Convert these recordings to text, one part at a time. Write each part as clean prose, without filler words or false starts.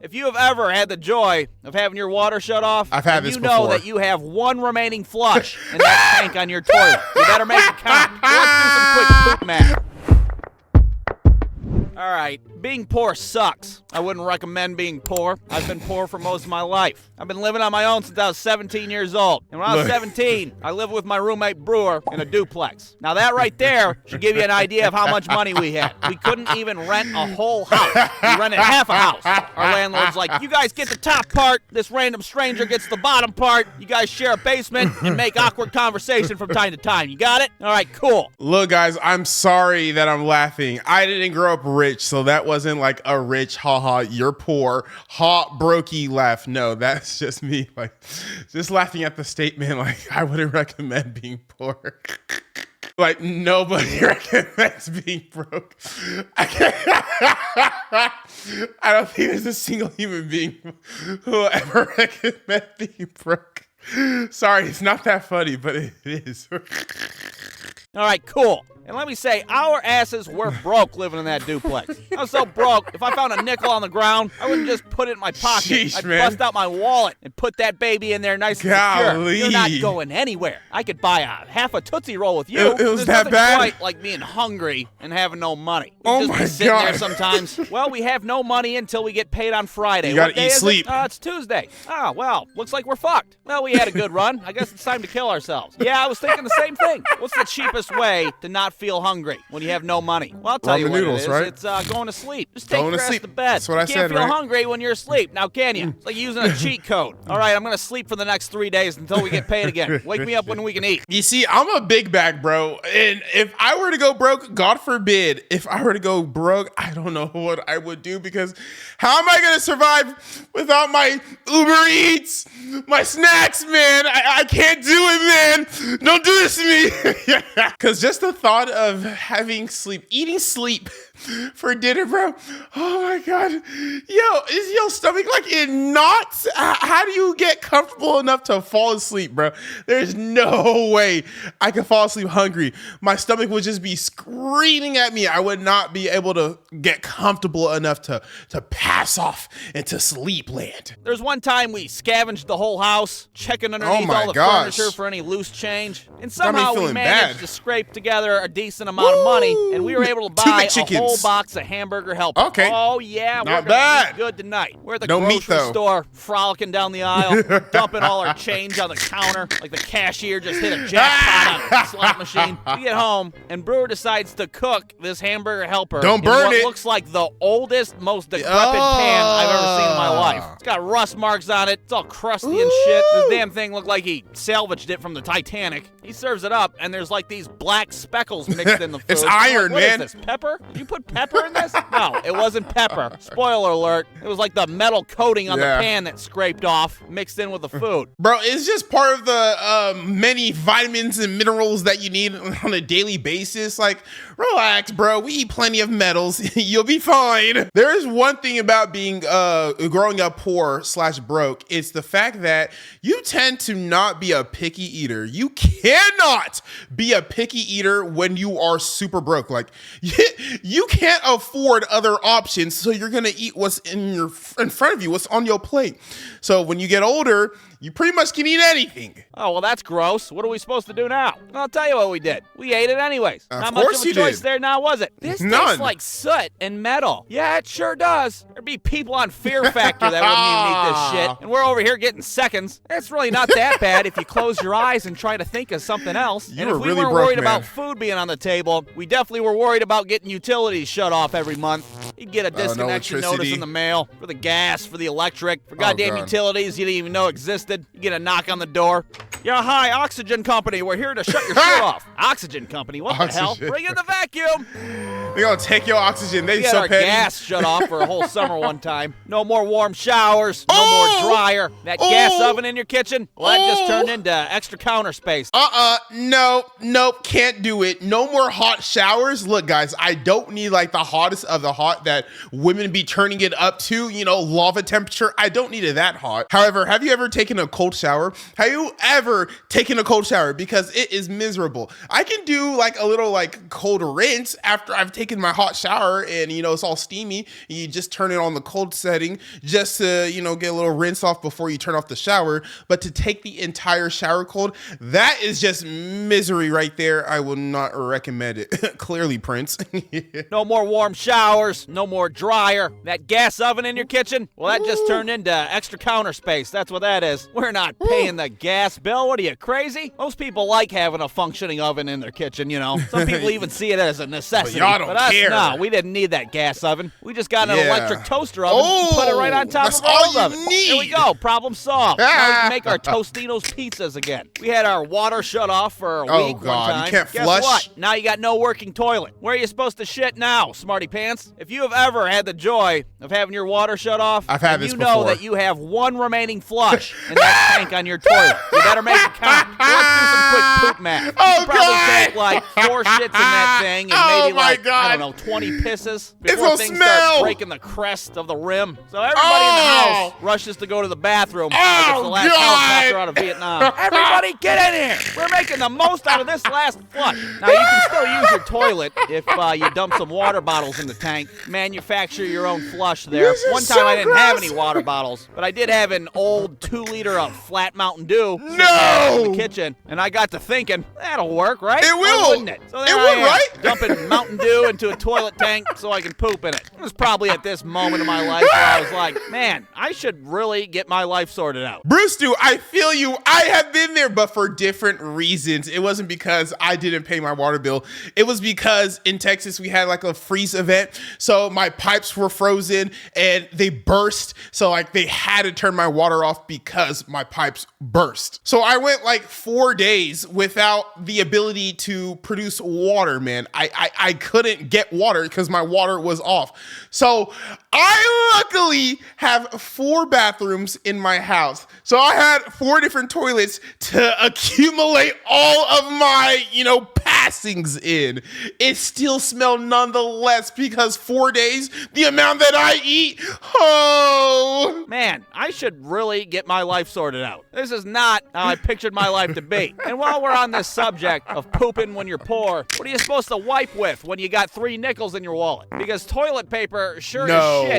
If you have ever had the joy of having your water shut off, I've had this you know before. that you have one remaining flush in that tank on your toilet. You better make it count. Let's do some quick poop math. All right, being poor sucks. I wouldn't recommend being poor. I've been poor for most of my life. I've been living on my own since I was 17 years old. And when I was 17, I lived with my roommate Brewer in a duplex. Now that right there should give you an idea of how much money we had. We couldn't even rent a whole house. We rented half a house. Our landlord's like, you guys get the top part, this random stranger gets the bottom part, you guys share a basement and make awkward conversation from time to time. You got it? All right, cool. Look, guys, I'm sorry that I'm laughing. I didn't grow up rich, so that wasn't like a rich, haha, you're poor, ha, brokey laugh. No, that's just me, like, just laughing at the statement, like, I wouldn't recommend being poor. Like, nobody recommends being broke. I don't think there's a single human being who will ever recommend being broke. Sorry, it's not that funny, but it is. All right, cool. And let me say, our asses were broke living in that duplex. I was so broke, if I found a nickel on the ground, I wouldn't just put it in my pocket. Sheesh, I'd man. bust out my wallet and put that baby in there nice and Golly. secure. You're not going anywhere. I could buy half a Tootsie Roll with you. It was There's that nothing bad? quite like being hungry and having no money. We'd Oh just my be sitting God. there sometimes. Well, we have no money until we get paid on Friday. You gotta What day eat is sleep. it? It's Tuesday. Oh, well, looks like we're fucked. Well, we had a good run. I guess it's time to kill ourselves. Yeah, I was thinking the same thing. What's the cheapest way to not feel hungry when you have no money? Well, I'll tell you Ramen what noodles, it is. right? It's going to sleep. Just take Going your to ass sleep. to bed. That's what I you can't said, feel right? hungry when you're asleep. Now, can you? It's like using a cheat code. All right, I'm going to sleep for the next 3 days until we get paid again. Wake me up when we can eat. You see, I'm a big bag, bro. And if I were to go broke, God forbid, if I were to go broke, I don't know what I would do, because how am I going to survive without my Uber Eats, my snacks, man? I can't do it, man. Don't do this to me. Because just the thought of eating sleep for dinner, bro. Oh my God. Yo, is your stomach like in knots? How do you get comfortable enough to fall asleep, bro? There's no way I could fall asleep hungry. My stomach would just be screaming at me. I would not be able to get comfortable enough to pass off into sleep land. There's one time we scavenged the whole house, checking underneath my all the gosh. furniture for any loose change. And Got me somehow we feeling managed bad. to scrape together a decent amount of money, and we were able to Two buy a McChickens. whole box of hamburger helper. Okay. Oh, yeah. Not we're gonna bad. eat good tonight. We're at the No meat, grocery though. store, frolicking down the aisle, dumping all our change on the counter, like the cashier just hit a jackpot on a slot machine. We get home, and Brewer decides to cook this hamburger helper Don't in burn what it. looks like the oldest, most decrepit pan I've ever seen in my life. It's got rust marks on it. It's all crusty and shit. This damn thing looked like he salvaged it from the Titanic. He serves it up, and there's like these black speckles mixed in the food. It's I'm like, iron, what is man. this, pepper? You put pepper in this? No, it wasn't pepper. Spoiler alert. It was like the metal coating on Yeah. the pan that scraped off, mixed in with the food. Bro, it's just part of the many vitamins and minerals that you need on a daily basis. Like, relax, bro. We eat plenty of metals. You'll be fine. There is one thing about being growing up poor / broke. It's the fact that you tend to not be a picky eater. You cannot be a picky eater when you are super broke. Like, you can't afford other options, so you're gonna eat what's in front of you, what's on your plate. So when you get older, you pretty much can eat anything. Oh, well, that's gross. What are we supposed to do now? I'll tell you what we did. We ate it anyways. Of Not much course of a you choice did. there now, was it? This None. tastes like soot and metal. Yeah, it sure does. There'd be people on Fear Factor that wouldn't even eat this shit. And we're over here getting seconds. It's really not that bad if you close your eyes and try to think of something else. You and were if we really weren't broke, worried man. about food being on the table, we definitely were worried about getting utilities shut off every month. You'd get a disconnection notice electricity. in the mail for the gas, for the electric, for goddamn God. utilities you didn't even know existed. You get a knock on the door. Yeah, hi, Oxygen Company. We're here to shut your shit off. Oxygen Company? What the hell? Oxygen. Bring in the vacuum. They're gonna take your oxygen. They We had so our petty. gas shut off for a whole summer one time. No more warm showers. No Oh! more dryer. That gas oven in your kitchen, well, that just turned into extra counter space. Nope, can't do it. No more hot showers. Look, guys, I don't need like the hottest of the hot that women be turning it up to, lava temperature. I don't need it that hot. However, have you ever taken a cold shower? Have you ever taken a cold shower? Because it is miserable. I can do like a little like cold rinse after I've taken taking my hot shower and, it's all steamy. You just turn it on the cold setting just to, get a little rinse off before you turn off the shower. But to take the entire shower cold, that is just misery right there. I will not recommend it. Clearly, Prince. No more warm showers, no more dryer. That gas oven in your kitchen, well, that just turned into extra counter space. That's what that is. We're not paying the gas bill. What are you, crazy? Most people like having a functioning oven in their kitchen, Some people even see it as a necessity. But y'all don't care. No, we didn't need that gas oven. We just got an electric toaster oven and put it right on top of our old oven. Need. There we go. Problem solved. Now we can make our Tostinos pizzas again. We had our water shut off for a week one time. You can't Guess flush. what? Now you got no working toilet. Where are you supposed to shit now, smarty pants? If you have ever had the joy of having your water shut off, I've had this you know before. that you have one remaining flush in that tank on your toilet. You better make it count. So let's do some quick poop math. You can probably take like 4 shits in that thing and maybe I don't know, 20 pisses before things start breaking the crest of the rim. So everybody in the house rushes to go to the bathroom like it's the last helicopter out of Vietnam. Everybody get in here. We're making the most out of this last flush. Now you can still use your toilet if you dump some water bottles in the tank. Manufacture your own flush there. One time I didn't have any water bottles, but I did have an old 2-liter of flat Mountain Dew in the kitchen, and I got to thinking, that'll work, right? It will. Wouldn't it? So there I am, dumping Mountain Dew into a toilet tank so I can poop in it. It was probably at this moment in my life where I was like, man, I should really get my life sorted out. Brewstew, I feel you. I have been there, but for different reasons. It wasn't because I didn't pay my water bill. It was because in Texas we had like a freeze event, so my pipes were frozen and they burst. So like they had to turn my water off because my pipes burst. So I went like 4 days without the ability to produce water, man. I couldn't get water because my water was off. So I luckily have 4 bathrooms in my house. So I had 4 different toilets to accumulate all of my, passings in. It still smelled nonetheless because 4 days, the amount that I eat, Man, I should really get my life sorted out. This is not how I pictured my life to be. And while we're on this subject of pooping when you're poor, what are you supposed to wipe with when you got 3 nickels in your wallet? Because toilet paper as shit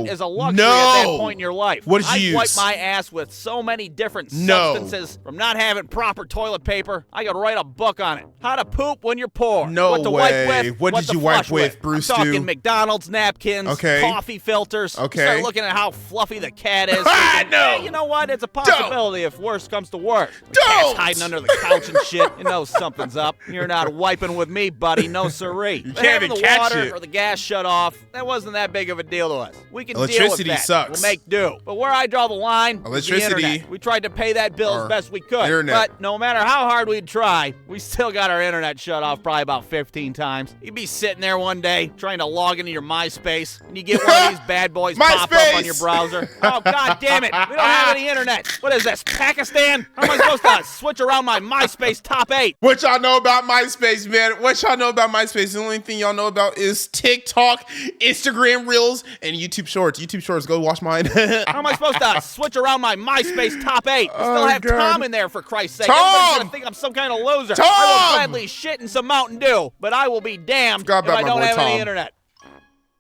is a luxury at that point in your life. What did you use? I wipe my ass with so many different substances from not having proper toilet paper. I could write a book on it. How to poop when you're poor. No what to way. Wipe with, what did you wipe with, Brewstew? I'm talking McDonald's napkins, coffee filters. Okay. Start looking at how fluffy the cat is. No. Hey, you know what? It's a possibility if worse comes to worse. The cat's hiding under the couch and shit. You know something's up. You're not wiping with me, buddy. No siree. You can't even catch water it. or the gas shut off, that wasn't that big of a deal to us. We can deal with Electricity that. sucks. We'll make do. But where I draw the line is the Electricity. internet. We tried to pay that bill as best we could. Internet. But no matter how hard we'd try, we still got our internet shut off probably about 15 times. You'd be sitting there one day trying to log into your MySpace, and you get one of these bad boys pop up on your browser. Oh, God damn it. We don't have any internet. What is this, Pakistan? How am I supposed to switch around my MySpace top 8? What y'all know about MySpace, man? What y'all know about MySpace? The only thing y'all know about is TikTok, Instagram Reels, and YouTube Shorts. YouTube Shorts, go watch mine. How am I supposed to switch around my MySpace top 8? You still have Tom in there, for Christ's sake. Tom! Everybody's gonna think I'm some kind of loser. Tom! I will gladly shit in some Mountain Dew, but I will be damned if I don't have any internet.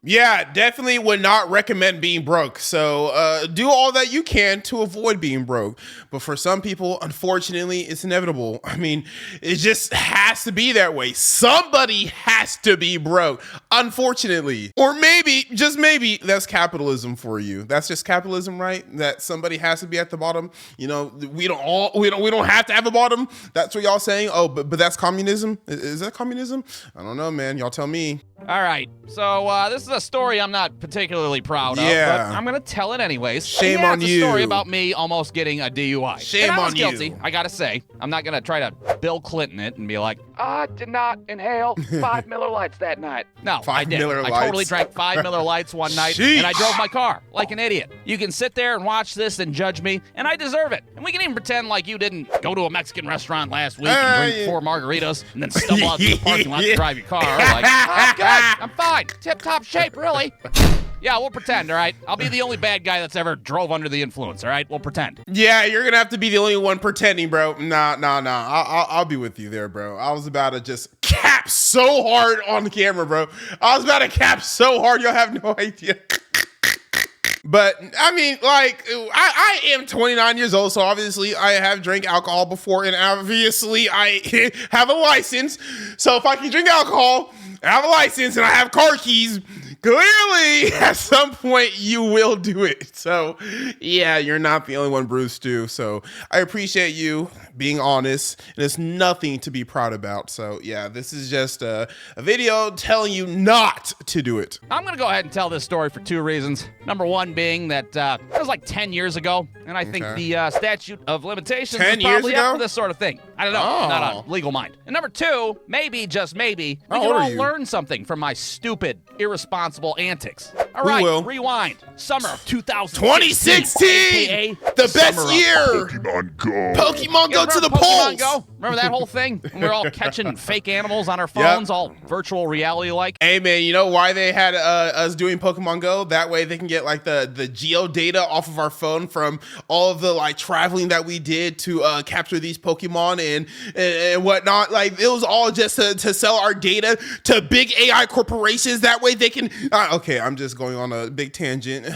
Yeah, definitely would not recommend being broke. So do all that you can to avoid being broke. But for some people, unfortunately, it's inevitable. I mean, it just has to be that way. Somebody has to be broke, unfortunately. Or maybe, just maybe, that's capitalism for you. That's just capitalism, right? That somebody has to be at the bottom. We don't have to have a bottom. That's what y'all saying. Oh, but that's communism? Is that communism? I don't know, man. Y'all tell me. All right, so this is a story I'm not particularly proud of, but I'm going to tell it anyways. Shame on It's you. a story about me almost getting a DUI. Shame and I was on guilty, you. I got to say. I'm not going to try to Bill Clinton it and be like, I did not inhale 5 Miller Lights that night. No, I did. Miller I Lights. totally drank 5 Miller Lights one night, Sheesh. and I drove my car like an idiot. You can sit there and watch this and judge me, and I deserve it. And we can even pretend like you didn't go to a Mexican restaurant last week and drink 4 margaritas and then stumble out to the parking lot to drive your car. Like, I'm good. I'm fine. Tip-top shape, really. Yeah, we'll pretend, all right? I'll be the only bad guy that's ever drove under the influence, all right? We'll pretend. Yeah, you're gonna have to be the only one pretending, bro. Nah. I'll be with you there, bro. I was about to just cap so hard on the camera, bro. I was about to cap so hard, y'all have no idea. But I mean, like, I am 29 years old, so obviously I have drank alcohol before, and obviously I have a license. So if I can drink alcohol, I have a license, and I have car keys, clearly at some point you will do it. So yeah, you're not the only one, Brewstew. So I appreciate you being honest, and it's nothing to be proud about. So yeah, this is just a video telling you not to do it. I'm gonna go ahead and tell this story for 2 reasons. Number 1 being that it was like 10 years ago, and I think the statute of limitations 10 is probably years ago? up for this sort of thing. I don't know, not on legal mind. And number 2, maybe, just maybe, we How can old are all you? learn something from my stupid, irresponsible antics. All right, will. rewind. Summer of 2016. 2016, AKA the best summer of year. Pokemon Go. Pokemon Go You to the remember Pokemon polls. Go? Remember that whole thing? When we were all catching fake animals on our phones, all virtual reality like? Hey man, you know why they had us doing Pokemon Go? That way they can get like the geo data off of our phone from all of the like traveling that we did to capture these Pokemon and whatnot. Like it was all just to sell our data to big AI corporations. That way they can. Okay, I'm just going on a big tangent.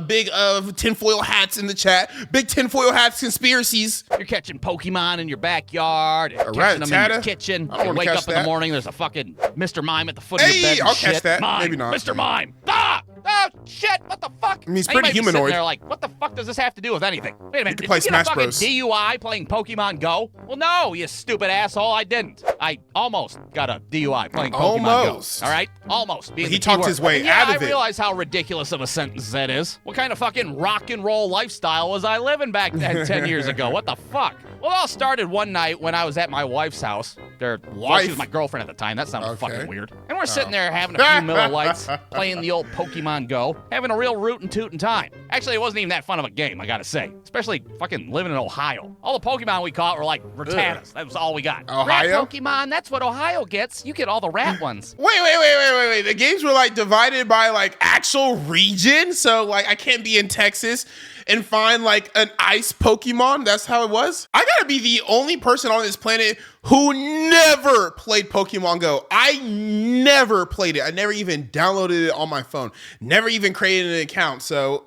Big tinfoil hats in the chat. Big tinfoil hats conspiracies. You're catching Pokemon in your backyard, and A catching them in your Rattata? kitchen. I don't You wanna wake catch up in the that. morning, there's a fucking Mr. Mime at the foot of Hey, your bed. And I'll catch shit. that. Mime, Maybe not. Mr. Mime. Ah! Oh, shit, what the fuck? I mean, he's Now, you pretty might be sitting humanoid. there like, what the fuck does this have to do with anything? Wait a minute, can did play you get Smash a fucking Bros. DUI playing Pokemon Go? Well, no, you stupid asshole, I didn't. I almost got a DUI playing Pokemon Almost. Go. All right? Almost. Being He the talked keyword. his way And yeah, out of I it. realize how ridiculous of a sentence that is. What kind of fucking rock and roll lifestyle was I living back then 10 years ago? What the fuck? Well, it all started one night when I was at my wife's house. Well, she Wife? was my girlfriend at the time. That sounded Okay. fucking weird. And we're sitting there having a few Miller Lights, playing the old Pokemon Go, having a real rootin' tootin' time. Actually, it wasn't even that fun of a game, I gotta say. Especially fucking living in Ohio. All the Pokemon we caught were like Rattatas. That was all we got. Ohio? Rat Pokemon, that's what Ohio gets. You get all the rat ones. Wait. The games were like divided by like actual region. So like I can't be in Texas and find like an ice Pokemon. That's how it was. I gotta be the only person on this planet who never played Pokemon Go. I never played it. I never even downloaded it on my phone. Never even created an account. So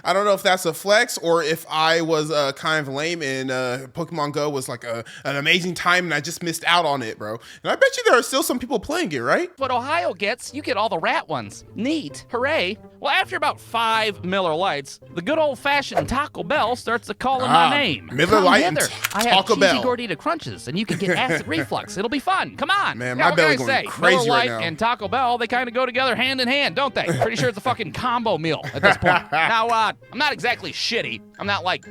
I don't know if that's a flex or if I was kind of lame and Pokemon Go was like an amazing time and I just missed out on it, bro. And I bet you there are still some people playing it, right? What Ohio gets, you get all the rat ones. Neat. Hooray. Well, after about 5 Miller Lights, the good old-fashioned Taco Bell starts to call in my name. Miller Come Lite and hither. I have Taco cheesy Bell. gordita crunches, and you can get acid reflux. It'll be fun. Come on. Man, Yeah, my what can belly I going say? crazy Miller right Lite now. and Taco Bell, they kind of go together hand in hand, don't they? Pretty sure it's a fucking combo meal at this point. Now, I'm not exactly shitty. I'm not like,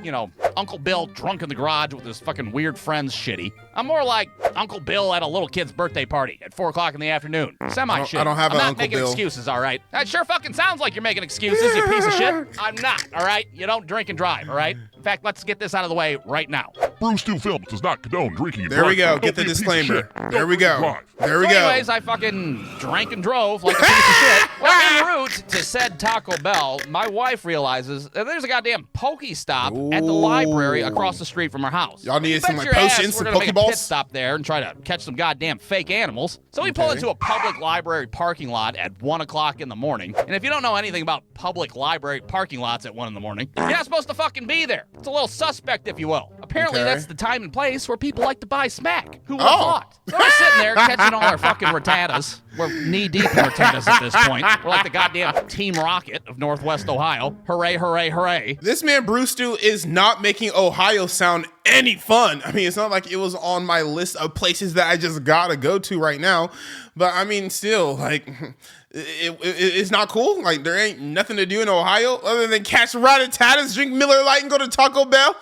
Uncle Bill drunk in the garage with his fucking weird friends shitty. I'm more like Uncle Bill at a little kid's birthday party at 4 o'clock in the afternoon. Semi-shitty. I don't have I'm an not Uncle making Bill. excuses, all right? That sure fucking sounds like you're making excuses, you piece of shit. I'm not, all right? You don't drink and drive, all right? In fact, let's get this out of the way right now. Brewstew Films does not condone drinking and There we driving. go. Get Don't the be a piece of disclaimer. shit. Don't There we drink and go. drive. There we So go. anyways, I fucking drank and drove like a piece of shit. Well, en route to said Taco Bell, my wife realizes that there's a goddamn Pokestop at the library across the street from her house. Y'all needed Bet some, like, your ass potions, we're some gonna make a pit Pokeballs? stop there and try to catch some goddamn fake animals. So we pull Okay. into a public library parking lot at 1 o'clock in the morning. And if you don't know anything about public library parking lots at 1 in the morning, you're not supposed to fucking be there. It's a little suspect, if you will. Apparently, Okay. that's the time and place where people like to buy smack. Who would have Oh. thought? So we're sitting there catching all our fucking Rattatas. We're knee-deep in Rattatas at this point. We're like the goddamn Team Rocket of Northwest Ohio. Hooray, hooray, hooray. This man Brewstew is not making Ohio sound any fun. I mean, it's not like it was on my list of places that I just gotta go to right now. But I mean, still, like, it's not cool. Like, there ain't nothing to do in Ohio other than catch Rattatatas, drink Miller Lite, and go to Taco Bell.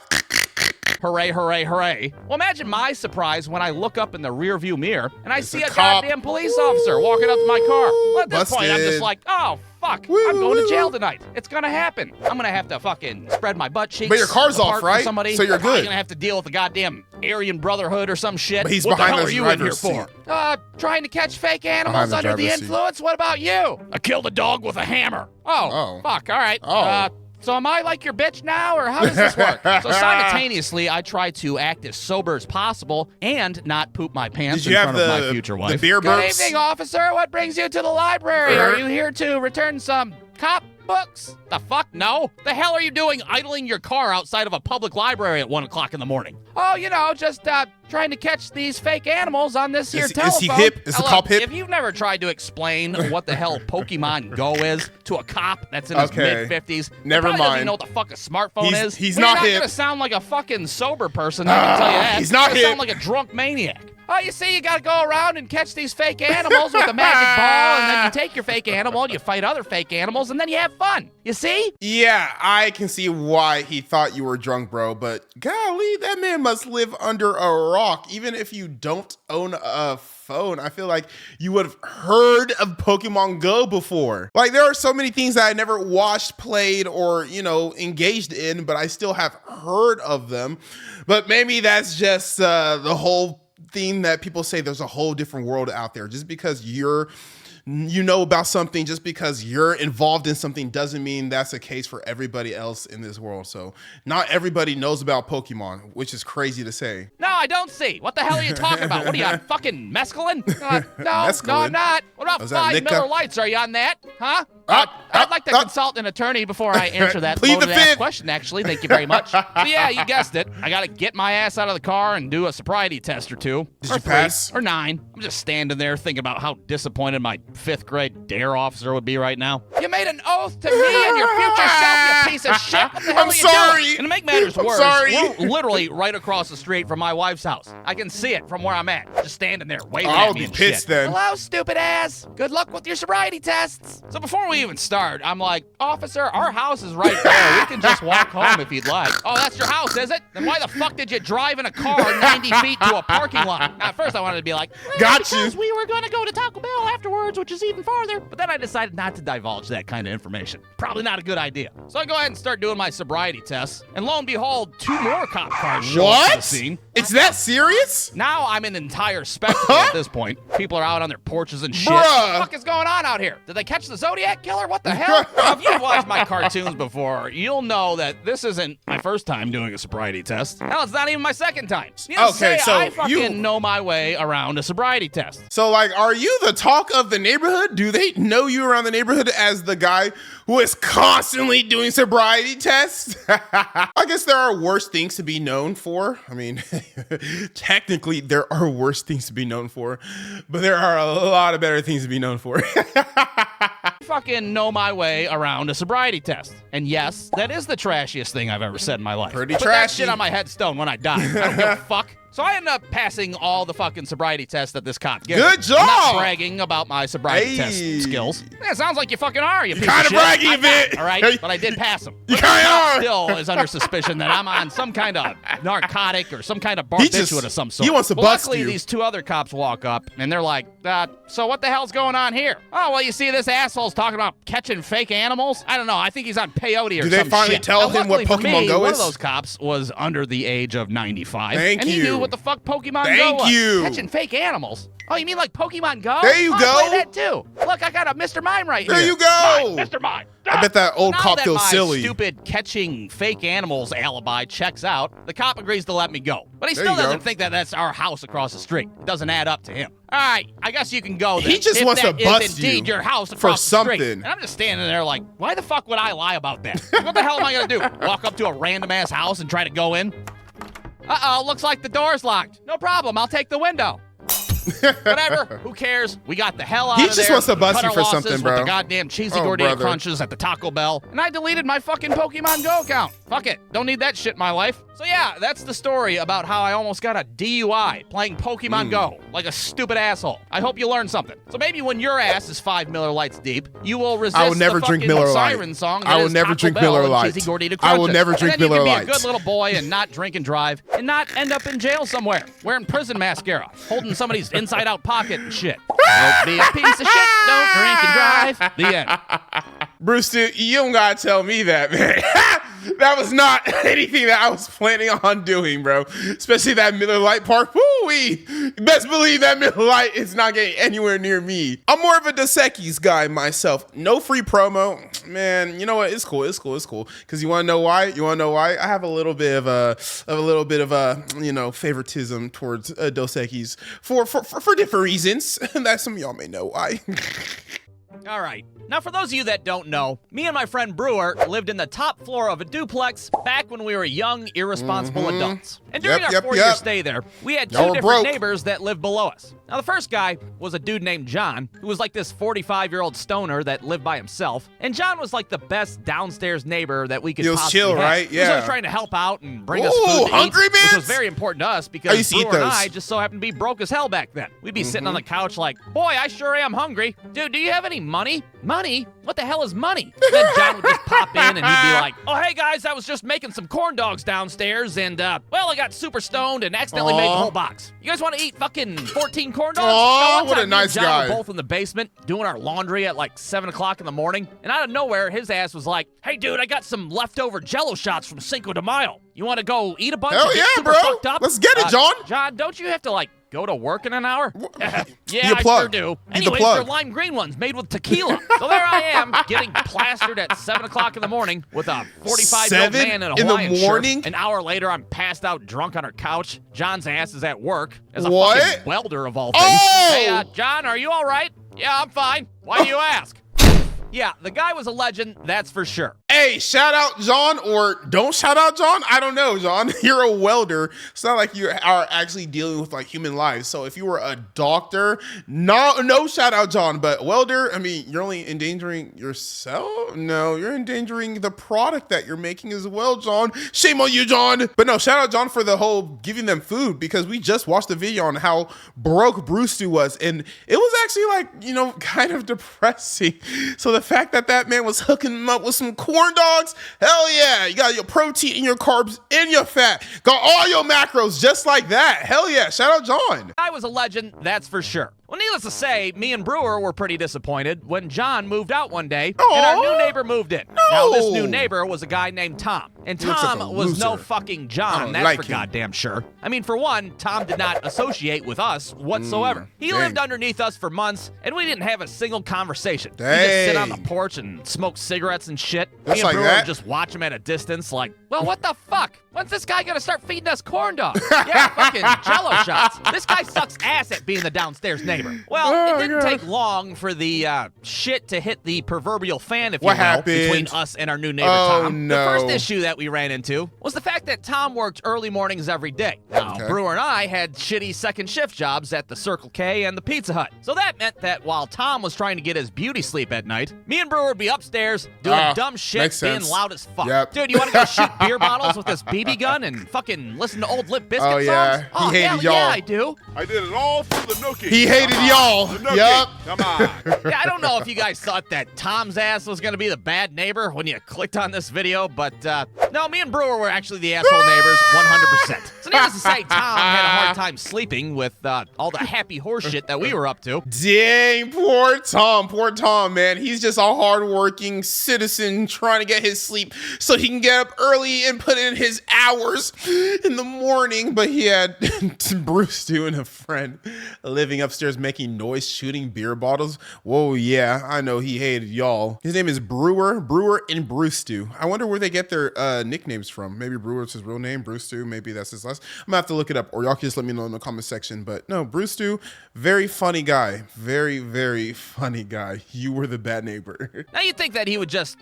Hooray, hooray, hooray. Well, imagine my surprise when I look up in the rearview mirror and I see a a cop. goddamn police officer walking up to my car. Well, at this point, I'm Busted. just like, oh, fuck, I'm going to jail tonight. It's gonna happen. I'm gonna have to fucking spread my butt cheeks. But your car's apart off, from right? Somebody. So you're I'm probably good. gonna have to deal with the goddamn Aryan Brotherhood or some shit. But he's what the behind hell the are you in here driver's for? seat. Trying to catch fake Behind animals the under the driver's seat. influence? What about you? I killed a dog with a hammer. Oh. Fuck, all right. Oh. So am I like your bitch now, or how does this work? So simultaneously, I try to act as sober as possible and not poop my pants Did in you front have of my future wife. the beer Good burps? evening, officer. What brings you to the library? Are you here to return some cop books? The fuck? No. The hell are you doing idling your car outside of a public library at 1 o'clock in the morning? Oh, just trying to catch these fake animals on this here telephone. Is he hip? Is the Now, cop look, hip? If you've never tried to explain what the hell Pokemon Go is to a cop that's in his Okay. mid-50s, Never he probably doesn't mind. even know what the fuck a smartphone is. He's Well, not you're not hip. gonna sound like a fucking sober person, I can tell you that. He's not You're gonna hip. sound like a drunk maniac. Oh, you see, you gotta go around and catch these fake animals with a magic ball, and then you take your fake animal, you fight other fake animals, and then you have fun. You see? Yeah, I can see why he thought you were drunk, bro. But golly, that man must live under a rock. Even if you don't own a phone, I feel like you would have heard of Pokemon Go before. Like, there are so many things that I never watched, played, or, engaged in, but I still have heard of them. But maybe that's just the whole thing that people say there's a whole different world out there. Just because you know about something, just because you're involved in something, doesn't mean that's the case for everybody else in this world. So not everybody knows about Pokemon, which is crazy to say. No, I don't see. What the hell are you talking about? What are you on fucking mescaline? No, Mescaline? no, I'm not. What about Was that 5 Nika? Miller Lights? Are you on that? Huh? I'd like to consult an attorney before I answer that Plead the loaded-ass fifth. question, actually. Thank you very much. So yeah, you guessed it. I gotta get my ass out of the car and do a sobriety test or two. Did or you 3, pass? Or 9. I'm just standing there thinking about how disappointed my 5th grade DARE officer would be right now. You made an oath to me and your future self, you piece of shit. What the hell I'm are you sorry. doing? And to make matters I'm worse, sorry. we're literally right across the street from my wife's house. I can see it from where I'm at. Just standing there waving I at would me be and pissed shit. then. Hello, stupid ass. Good luck with your sobriety tests. So before we even start, I'm like, officer, our house is right there. We can just walk home if you'd like. Oh, that's your house, is it? Then why the fuck did you drive in a car 90 feet to a parking lot? At first I wanted to be like, Got you. because we were going to go to Taco Bell afterwards, which is even farther. But then I decided not to divulge that kind of information. Probably not a good idea. So I go ahead and start doing my sobriety tests. And lo and behold, 2 more cop cars show up to the What? scene. It's that serious? Now I'm an entire spectacle at this point. People are out on their porches and shit. Bruh. What the fuck is going on out here? Did they catch the Zodiac Killer? What the hell? Now, if you've watched my cartoons before, you'll know that this isn't my first time doing a sobriety test. Hell, it's not even my second time. Needless to Okay, say, so I fucking know my way around a sobriety test. So, like, are you the talk of the neighborhood? Do they know you around the neighborhood as the guy who is constantly doing sobriety tests? I guess there are worse things to be known for. I mean, technically, there are worse things to be known for, but there are a lot of better things to be known for. I fucking know my way around a sobriety test. And yes, that is the trashiest thing I've ever said in my life. Pretty Put that trashy. shit on my headstone when I die. I don't give a fuck. So I ended up passing all the fucking sobriety tests that this cop gives. Good I'm job! not bragging about my sobriety Hey. test skills. Yeah, it sounds like you fucking are, you piece kinda of shit. bragging a I'm bit. not, all right? But I did pass them. You But kinda this cop are. still is under suspicion that I'm on some kind of narcotic or some kind of He just- barbiturate of some sort. he wants to Well, bust luckily, you. these 2 other cops walk up, and they're like, so what the hell's going on here? Oh, well, you see this asshole's talking about catching fake animals? I don't know. I think he's on peyote or Do they some finally shit. tell Now, him what luckily for Pokemon me, Go one is? of those cops was under the age of 95. Thank and he you. knew what the fuck Pokemon Go Thank was. you. Catching fake animals. Oh, you mean like Pokemon Go? There you Oh, go. I play that too. Look, I got a Mr. Mime right There here. you go. Mime, Mr. Mime. I bet that old Now cop that feels my silly. stupid catching fake animals alibi checks out, the cop agrees to let me go. But he There still you go. doesn't think that that's our house across the street. It doesn't add up to him. All right, I guess you can go then. He just if wants to that is bust indeed you your house for across the street. something. And I'm just standing there like, why the fuck would I lie about that? What the hell am I gonna do? Walk up to a random ass house and try to go in? Uh-oh, looks like the door's locked. No problem, I'll take the window. Whatever, who cares? We got the hell out He of just there. wants to bust Cut you our for losses something, with bro. the goddamn cheesy Oh, gordita brother. crunches at the Taco Bell, and I deleted my fucking Pokemon Go account. Fuck it, don't need that shit in my life. So yeah, that's the story about how I almost got a DUI playing Pokemon Go like a stupid asshole. I hope you learned something. So maybe when your ass is 5 Miller Lights deep, you will resist I will never the drink fucking Miller Lite. siren song. I that will is never Taco drink Bell Miller and Lite. cheesy gordita I will crunches. never drink and then Miller you can Lite. be a good little boy and not drink and drive, and not end up in jail somewhere wearing prison mascara, holding somebody's inside-out pocket and shit. Don't be a piece of shit. Don't drink and drive. The end. Brewstew, you don't gotta tell me that, man. That was not anything that I was planning on doing, bro. Especially that Miller Lite park. Woo-wee. Best believe that Miller Lite is not getting anywhere near me. I'm more of a Dos Equis guy myself. No free promo. Man, you know what? It's cool. It's cool. It's cool. Because you want to know why? You want to know why? I have a little bit of a favoritism towards Dos Equis for different reasons. And that some of y'all may know why. All right. Now, for those of you that don't know, me and my friend Brewer lived in the top floor of a duplex back when we were young, irresponsible adults. And during our 4-year stay there, we had two different neighbors that lived below us. Now, the first guy was a dude named John, who was like this 45-year-old stoner that lived by himself. And John was like the best downstairs neighbor that we could possibly have. Right? He was always trying to help out and bring us food to eat, which was very important to us because Brewer and I just so happened to be broke as hell back then. We'd be sitting on the couch like, boy, I sure am hungry. Dude, do you have any money? Money? What the hell is money? Then John would just pop in and he'd be like, oh, hey, guys, I was just making some corn dogs downstairs and, well, I got super stoned and accidentally made the whole box. You guys want to eat fucking 14 corn dogs? Oh, what a nice John guy. Were both in the basement doing our laundry at like 7 o'clock in the morning. And out of nowhere, his ass was like, hey, dude, I got some leftover Jell-O shots from Cinco de Mayo. You want to go eat a bunch and get super fucked up? Let's get it, John. John, don't you have to, like, go to work in an hour? Yeah, I sure do. Anyways, they're lime green ones made with tequila. So there I am, getting plastered at 7 o'clock in the morning with a 45-year-old man in a Hawaiian shirt. An hour later, I'm passed out drunk on our couch. John's ass is at work as a fucking welder of all things. Hey, John, are you all right? Yeah, I'm fine. Why do you ask? Yeah, the guy was a legend, that's for sure. Hey, shout out John, or don't shout out John. I don't know, John. You're a welder. It's not like you are actually dealing with like human lives. So if you were a doctor, no shout out John. But welder, I mean, you're only endangering yourself. No, you're endangering the product that you're making as well, John. Shame on you, John. But no, shout out John for the whole giving them food, because we just watched the video on how broke Brewstew was, and it was actually like, kind of depressing. So the fact that that man was hooking him up with some corn dogs, hell yeah. You got your protein and your carbs and your fat. Got all your macros just like that. Hell yeah. Shout out John. I was a legend, that's for sure. Well, needless to say, me and Brewer were pretty disappointed when John moved out one day and our new neighbor moved in. Now, this new neighbor was a guy named Tom. And Tom was no fucking John, that's for goddamn sure. I mean, for one, Tom did not associate with us whatsoever. He lived underneath us for months, and we didn't have a single conversation. We just sit on the porch and smoke cigarettes and shit. Me and Brewer would just watch him at a distance like, well, what the fuck? When's this guy gonna start feeding us corn dogs? Yeah, fucking Jell-O shots. This guy sucks ass at being the downstairs neighbor. Well, it didn't take long for the shit to hit the proverbial fan, if you will, between us and our new neighbor, Tom. The first issue that we ran into was the fact that Tom worked early mornings every day. Now, Brewer and I had shitty second shift jobs at the Circle K and the Pizza Hut. So that meant that while Tom was trying to get his beauty sleep at night, me and Brewer would be upstairs doing dumb shit, being loud as fuck. Dude, you want to go shoot beer bottles with this BB gun and fucking listen to old Limp Bizkit songs? Oh, he hated y'all. Yeah, I do. I did it all for the nookie. He hated y'all. Yup. Come on. Yeah, I don't know if you guys thought that Tom's ass was going to be the bad neighbor when you clicked on this video, but no, me and Brewer were actually the asshole neighbors 100%. So needless to say, Tom had a hard time sleeping with all the happy horse shit that we were up to. Dang, poor Tom, man. He's just a hardworking citizen trying to get his sleep so he can get up early and put in his hours in the morning. But he had Brewstew and a friend living upstairs making noise, shooting beer bottles. Whoa, yeah, I know he hated y'all. His name is Brewer and Brewstew. I wonder where they get their nicknames from. Maybe Brewer's his real name, Brewstew. Maybe that's his last. I'm gonna have to look it up, or y'all can just let me know in the comment section. But no, Brewstew, very funny guy. Very, very funny guy. You were the bad neighbor. Now you'd think that he would just,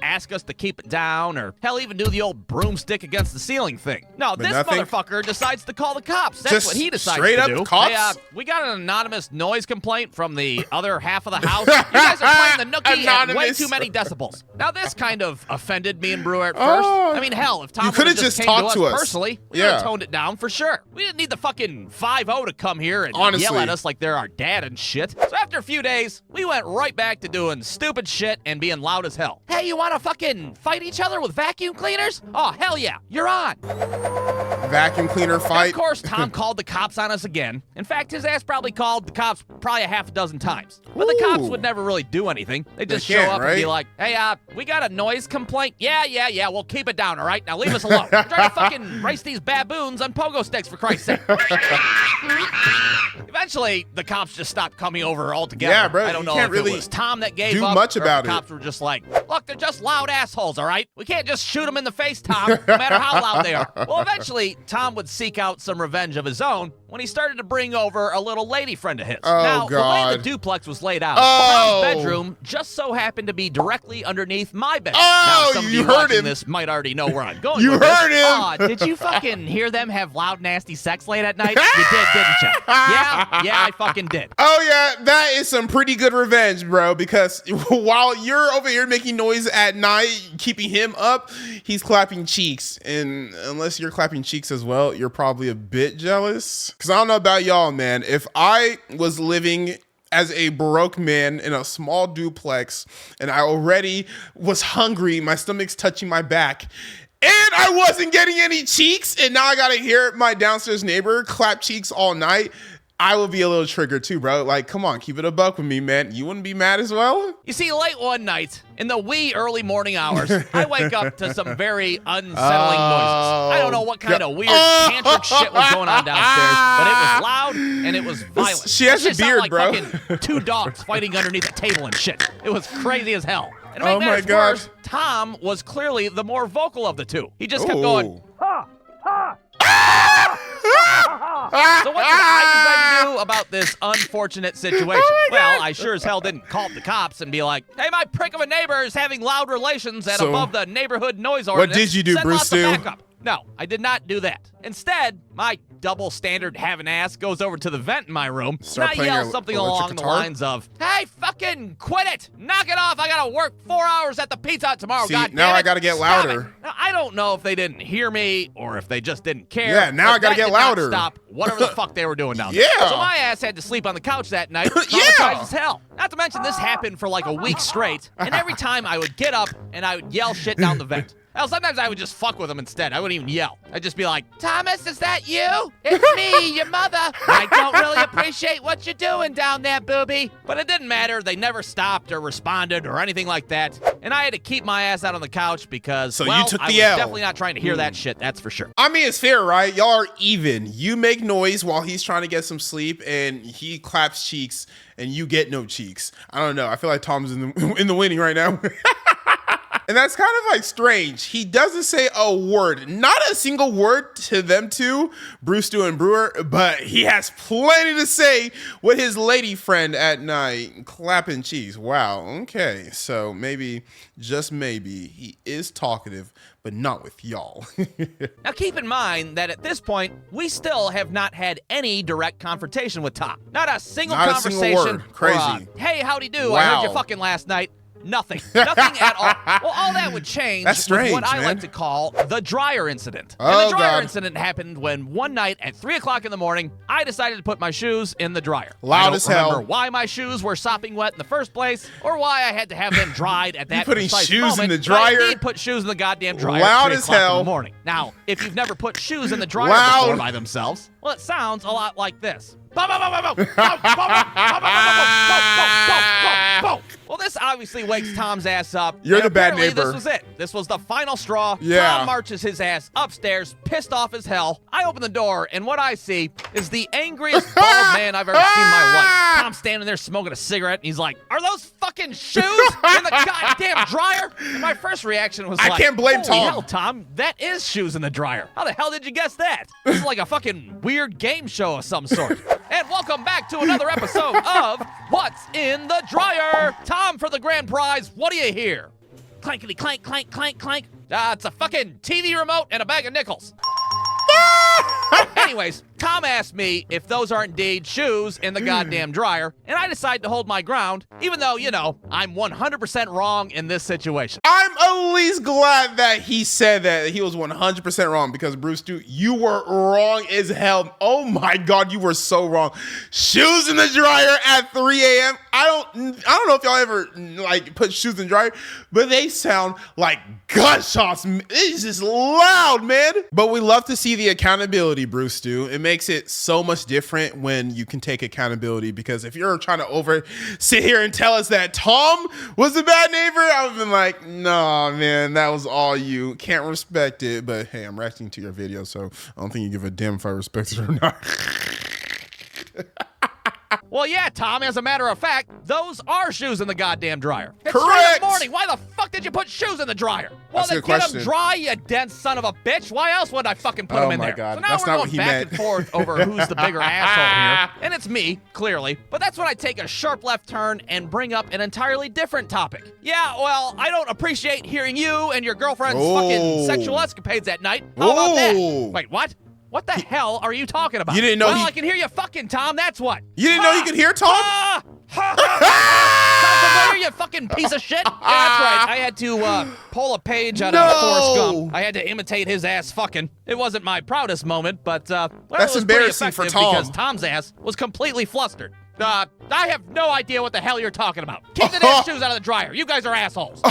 ask us to keep it down, or hell, even do the old broomstick against the ceiling thing. No, but this motherfucker decides to call the cops. That's what he decides to do. Straight up cops? Hey, we got an anonymous noise complaint from the other half of the house. You guys are playing the nookie at way too many decibels. Now this kind of offended me and Brewer at first. I mean, hell, if Tom would have just came to us personally, we would have toned it down for sure. We didn't need the fucking 5-0 to come here and yell at us like they're our dad and shit. So after a few days, we went right back to doing stupid shit and being loud as hell. Hey, you want to fucking fight each other with vacuum cleaners? Oh, hell yeah, you're on. vacuum cleaner And fight. of course, Tom called the cops on us again. In fact, his ass probably called the cops probably a half a dozen times. But the cops Ooh. would never really do anything. They just They show can't, up and be right? like, hey, we got a noise complaint. Yeah, we'll keep it down, all right? Now leave us alone. We're trying to fucking race these baboons on pogo sticks, for Christ's sake. Eventually, the cops just stopped coming over altogether. Yeah, bro, I don't you know can't if really it was Tom that gave do up, much or if about the it. cops were just like, look, they're just loud assholes, all right? We can't just shoot them in the face, Tom, no matter how loud they are. Well, eventually, Tom would seek out some revenge of his own when he started to bring over a little lady friend of his. Oh, now, the way God. the duplex was laid out, Oh. Tom's bedroom just so happened to be directly underneath my bed. Oh, now, some of you you heard watching him. this might already know where I'm going You with this. heard him. Aw, did you fucking hear them have loud, nasty sex late at night? You did, didn't you? Yeah, I fucking did. Oh yeah, that is some pretty good revenge, bro, because while you're over here making noise at night, keeping him up, he's clapping cheeks. And unless you're clapping cheeks as well, you're probably a bit jealous. Because I don't know about y'all, man. If I was living as a Baroque man in a small duplex and I already was hungry, my stomach's touching my back, and I wasn't getting any cheeks, and now I gotta hear my downstairs neighbor clap cheeks all night, I will be a little triggered too, bro. Like, come on, keep it a buck with me, man. You wouldn't be mad as well? You see, late one night, in the wee early morning hours, I wake up to some very unsettling noises. I don't know what kind of weird tantric shit was going on downstairs, but it was loud and it was violent. She has It a sounded beard, like bro. fucking two dogs fighting underneath a table and shit. It was crazy as hell. And to Oh make my matters God. worse, Tom was clearly the more vocal of the two. He just kept going, Ooh. so what did I decide to do about this unfortunate situation? Well, I sure as hell didn't call the cops and be like, hey, my prick of a neighbor is having loud relations at So, above the neighborhood noise ordinance. did you do, Send lots of Brewstew? backup. No, I did not do that. Instead, my double standard having ass goes over to the vent in my room. Start and I playing yell your something electric along the guitar? lines of, hey, fucking quit it. Knock it off. I got to work 4 hours at the Pizza Hut tomorrow. See, God now damn it. I gotta get Stop louder. it." Now, I don't know if they didn't hear me or if they just didn't care. Yeah, now but I gotta that get did not louder. Stop whatever the fuck they were doing down there. Yeah. So my ass had to sleep on the couch that night. Yeah. Traumatized as hell. Not to mention this happened for like a week straight, and every time I would get up and I would yell shit down the vent. Hell, sometimes I would just fuck with them instead. I wouldn't even yell. I'd just be like, Thomas, is that you? It's me, your mother. I don't really appreciate what you're doing down there, booby. But it didn't matter. They never stopped or responded or anything like that. And I had to keep my ass out on the couch because, So you well, took I the was L. definitely not trying to hear that shit, that's for sure. I mean, it's fair, right? Y'all are even. You make noise while he's trying to get some sleep, and he claps cheeks, and you get no cheeks. I don't know. I feel like Tom's in the winning right now. And that's kind of like strange. He doesn't say a word, not a single word to them two, Brewstew and Brewer, but he has plenty to say with his lady friend at night, clapping cheeks. Wow, okay. So maybe, just maybe, he is talkative, but not with y'all. Now keep in mind that at this point, we still have not had any direct confrontation with Tom. Not a single Not a single conversation. word. Crazy. Or a, hey, howdy do? I heard Wow. you fucking last night. Nothing. Nothing at all. Well, all that would change That's strange, with what I man. like to call the dryer incident. Oh, and the dryer God. incident happened when one night at 3 o'clock in the morning, I decided to put my shoes in the dryer. Loud I don't as hell. remember why my shoes were sopping wet in the first place, or why I had to have them dried at that putting precise shoes in moment, the but I dryer? did put shoes in the goddamn dryer Loud at 3 as o'clock in hell. the morning. Now, if you've never put shoes in the dryer Loud. before by themselves, well, it sounds a lot like this. Well, this obviously wakes Tom's ass up. You're and the bad apparently neighbor. This was it. This was the final straw. Yeah. Tom marches his ass upstairs, pissed off as hell. I open the door, and what I see is the angriest bald man I've ever seen in my life. Tom's standing there smoking a cigarette, and he's like, "Are those fucking shoes in the goddamn dryer?" And my first reaction was I like, can't blame "Holy Tom." hell, Tom, that is shoes in the dryer. How the hell did you guess that? This is like a fucking weird game show of some sort." And welcome back to another episode of What's in the Dryer? Tom, for the grand prize, what do you hear? Clankety clank, clank, clank, clank. It's a fucking TV remote and a bag of nickels. Anyways, Tom asked me if those are indeed shoes in the goddamn dryer, and I decided to hold my ground, even though, you know, I'm 100% wrong in this situation. I'm at least glad that he said that he was 100% wrong, because Brewstew, you were wrong as hell. Oh my God, you were so wrong. Shoes in the dryer at 3 a.m. I don't know if y'all ever like put shoes in the dryer, but they sound like gunshots. It's just loud, man. But we love to see the accountability, Brewstew. It makes it so much different when you can take accountability, because if you're trying to sit here and tell us that Tom was a bad neighbor, I would have been like, nah, man, that was all you. Can't respect it. But hey, I'm reacting to your video, so I don't think you give a damn if I respect it or not. Well, yeah, Tom, as a matter of fact, those are shoes in the goddamn dryer. It's Correct. 3 in the morning. Why the fuck did you put shoes in the dryer? Well, That's a then good get question. them dry, you dense son of a bitch. Why else would I fucking put them in my there? God. So now That's we're not going what he back meant. and forth over who's the bigger asshole here. And it's me, clearly. But that's when I take a sharp left turn and bring up an entirely different topic. Yeah, well, I don't appreciate hearing you and your girlfriend's fucking sexual escapades at night. How about that? Wait, what? What the hell are you talking about? You didn't know Well, I can hear you fucking, Tom. That's what. You didn't know you could hear Tom? Sound familiar, you fucking piece of shit? Yeah, that's right. I had to pull a page out of Forrest Gump. I had to imitate his ass fucking. It wasn't my proudest moment, but well, That's it was embarrassing pretty for effective Tom. because Tom's ass was completely flustered. I have no idea what the hell you're talking about. Keep the damn shoes out of the dryer. You guys are assholes.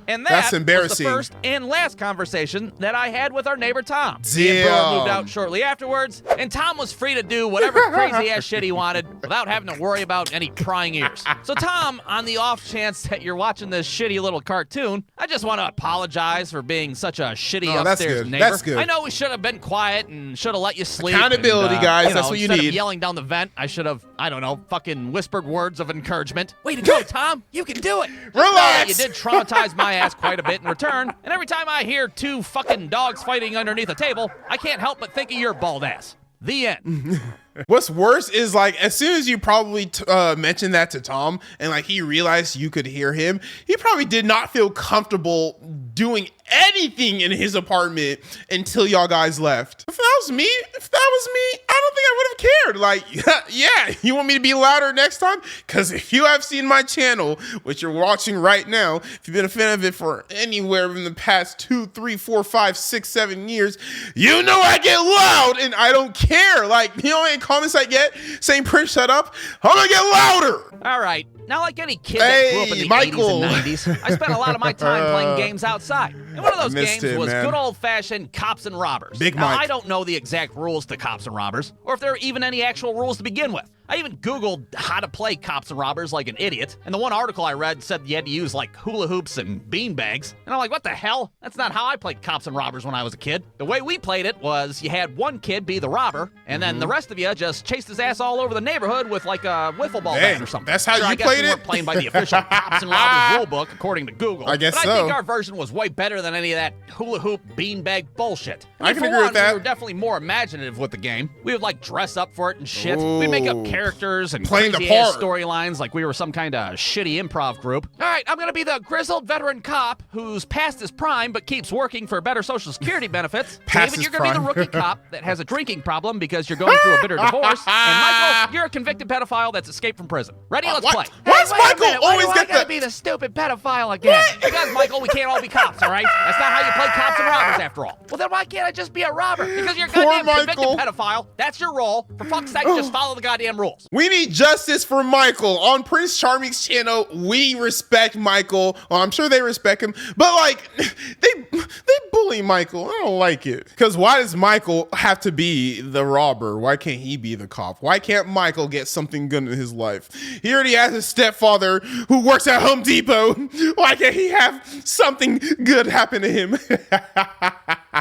And That's that embarrassing. was the first and last conversation that I had with our neighbor Tom. Me and Brewer moved out shortly afterwards, and Tom was free to do whatever crazy ass shit he wanted without having to worry about any prying ears. So Tom, on the off chance that you're watching this shitty little cartoon, I just want to apologize for being such a shitty that's upstairs good. neighbor. That's good. I know we should have been quiet and should have let you sleep. Accountability, and, guys. You That's know, what you instead need. of yelling down the vent, I should have, I don't know, fucking whispered words of encouragement. Way to go, Tom. You can do it. Just know that Relax. You did traumatize my ass quite a bit in return, and every time I hear two fucking dogs fighting underneath a table, I can't help but think of your bald ass. The end. What's worse is, like, as soon as you probably mentioned that to Tom and like he realized you could hear him, he probably did not feel comfortable doing anything in his apartment until y'all guys left. If that was me, I don't think I would have cared. Like, yeah, you want me to be louder next time? Because if you have seen my channel, which you're watching right now, if you've been a fan of it for anywhere in the past 2, 3, 4, 5, 6, 7 years, you know I get loud and I don't care. Like, you know, any comments I get saying Prince shut up, I'm gonna get louder. All right. Now, like any kid that grew up in the Michael. 80s and 90s, I spent a lot of my time playing games outside. And one of those missed games it, was man. good old-fashioned Cops and Robbers. Big now, Mike. I don't know the exact rules to Cops and Robbers, or if there are even any actual rules to begin with. I even Googled how to play Cops and Robbers like an idiot, and the one article I read said you had to use, like, hula hoops and beanbags. And I'm like, what the hell? That's not how I played Cops and Robbers when I was a kid. The way we played it was you had one kid be the robber, and then the rest of you just chased his ass all over the neighborhood with, like, a wiffle ball Dang, bat or something. that's how Sure, you I guess played we it? weren't playing by the official Cops and Robbers rulebook, according to Google. I guess but I so. think our version was way better than any of that hula hoop beanbag bullshit. I can for agree with one, that. We were definitely more imaginative with the game. We would like dress up for it and shit. Ooh. We'd make up characters and Playing the crazy ass part. storylines like we were some kind of shitty improv group. All right, I'm gonna be the grizzled veteran cop who's past his prime but keeps working for better Social Security benefits. Past David, his you're gonna be the prime. rookie cop that has a drinking problem because you're going through a bitter divorce. And Michael, you're a convicted pedophile that's escaped from prison. Ready? Let's What? play. Why does Hey, wait a Michael minute. Why always do get I gotta the- be the stupid pedophile again? Because, Michael, we can't all be cops, all right? That's not how you play Cops and Robbers, after all. Well, then why can't I just be a robber? Because you're a Poor goddamn Michael. convicted pedophile. That's your role. For fuck's sake, just follow the goddamn rules. We need justice for Michael. On Prince Charming's channel, we respect Michael. Well, I'm sure they respect him, but like they bully Michael. I don't like it. Because why does Michael have to be the robber? Why can't he be the cop? Why can't Michael get something good in his life? He already has a stepfather who works at Home Depot. Why can't he have something good happen to him?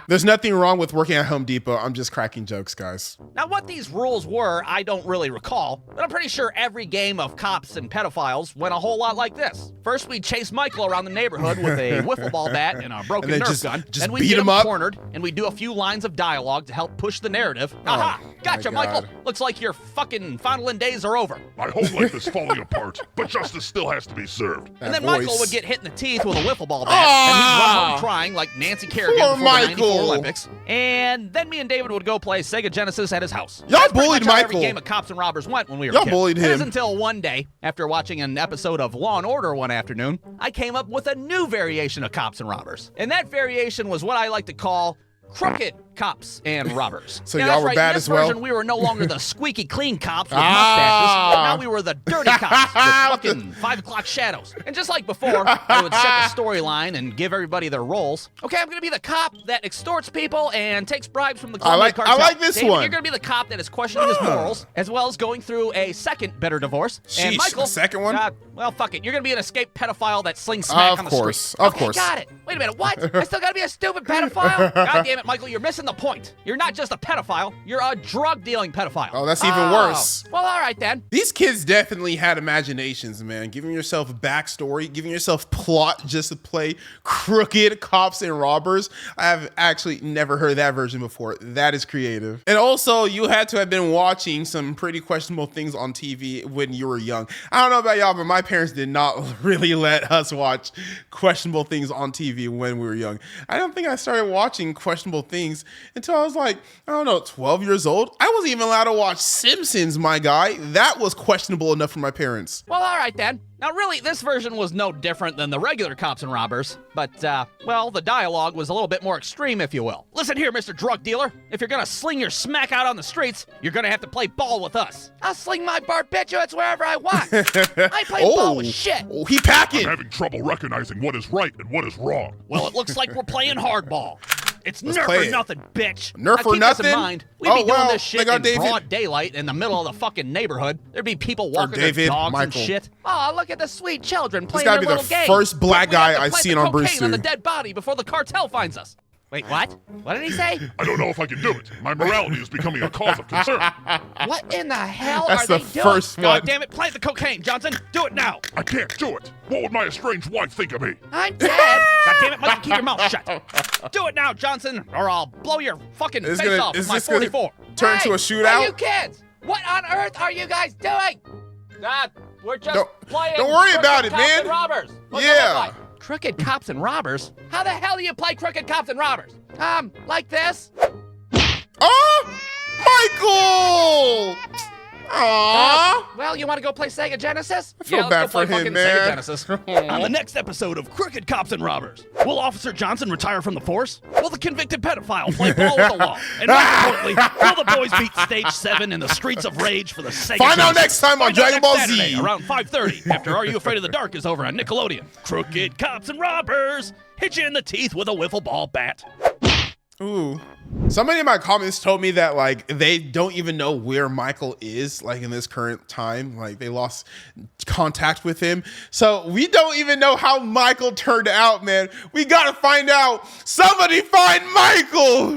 There's nothing wrong with working at Home Depot. I'm just cracking jokes, guys. Now, what these rules were, I don't really recall, but I'm pretty sure every game of cops and pedophiles went a whole lot like this. First, we'd chase Michael around the neighborhood with a wiffle ball bat and a broken And then Nerf gun. just Then we'd beat get him him up. cornered, and we'd do a few lines of dialogue to help push the narrative. Aha! Gotcha, my Michael! God. Looks like your fucking fondling days are over. My whole life is falling apart, but justice still has to be served. And That then Michael voice. would get hit in the teeth with a wiffle ball bat, and he'd run Ah! home crying like Nancy Kerrigan Poor before Michael. the Olympics. And then me and David would go play Sega Genesis at his house. Y'all That's pretty bullied much how Michael. Every game of Cops and Robbers went when we were Y'all kids. bullied It him. isn't until one day, after watching an episode of Law and Order one afternoon, I came up with a new variation of Cops and Robbers. And that variation was what I like to call crooked cops and robbers. So Yeah, y'all that's were right. bad In this as well? version, we were no longer the squeaky clean cops with mustaches. Now we were the dirty cops with fucking 5 o'clock shadows. And just like before, I would set the storyline and give everybody their roles. Okay, I'm gonna be the cop that extorts people and takes bribes from the Columbia cartel. I like this David, one. You're gonna be the cop that is questioning his morals, as well as going through a second bitter divorce. And Sheesh, Michael, a second one? well, fuck it. You're gonna be an escaped pedophile that slings smack on the street. Of Okay, course. got it. Wait a minute, what? I still gotta be a stupid pedophile? God damn it, Michael, you're missing the point. You're not just a pedophile, you're a drug-dealing pedophile. Oh, that's even worse. Well, all right then. These kids definitely had imaginations, man. Giving yourself backstory, giving yourself plot just to play crooked cops and robbers. I have actually never heard that version before. That is creative. And also, you had to have been watching some pretty questionable things on TV when you were young. I don't know about y'all, but my parents did not really let us watch questionable things on TV when we were young. I don't think I started watching questionable things until I was like, I don't know, 12 years old. I wasn't even allowed to watch Simpsons, my guy. That was questionable enough for my parents. Well, all right then. Now, really, this version was no different than the regular cops and robbers, but, well, the dialogue was a little bit more extreme, if you will. Listen here, Mr. Drug Dealer. If you're gonna sling your smack out on the streets, you're gonna have to play ball with us. I'll sling my barbiturates wherever I want. I play ball with shit. Oh, he packing. I'm having trouble recognizing what is right and what is wrong. Well, it looks like we're playing hardball. It's nerf play or it. nothing, bitch. Nerf now, or keep nothing? This in mind. We'd Oh, be doing well, this shit they got in David. broad daylight in the middle of the fucking neighborhood. There'd be people walking David, their dogs Michael. and shit. Oh, look at the sweet children playing gotta their be the little game. first black But we have guy to I've plant seen the on cocaine on the Brewstew. dead body before the cartel finds us. Wait, what? What did he say? I don't know if I can do it. My morality is becoming a cause of concern. What in the hell That's are they the doing? first one. God damn it, plant the cocaine, Johnson. Do it now. I can't do it. What would my estranged wife think of me? I'm dead. God damn it, Mikey, keep your mouth shut. Do it now, Johnson, or I'll blow your fucking Is face gonna- off with is my this gonna 44. turn to a shootout? Hey, you kids! What on earth are you guys doing? We're just playing. Don't worry Crooked about it, Cops man. And robbers. What's Yeah. that look like? Crooked cops and robbers? How the hell do you play crooked cops and robbers? Like this? Oh, Michael! Aww. Well, you want to go play Sega Genesis? I feel yeah, bad let's go play for him, fucking man. Sega Genesis. On the next episode of Crooked Cops and Robbers, will Officer Johnson retire from the force? Will the convicted pedophile play ball with the law? And most importantly, will the boys beat Stage 7 in the streets of rage for the Sega Find out Genesis? next time on Find out Dragon next Ball Saturday Z. around 5:30 after Are You Afraid of the Dark is over on Nickelodeon. Crooked Cops and Robbers hit you in the teeth with a wiffle ball bat. Ooh. Somebody in my comments told me that like they don't even know where Michael is like in this current time. Like they lost contact with him. So we don't even know how Michael turned out, man. We gotta find out. Somebody find Michael.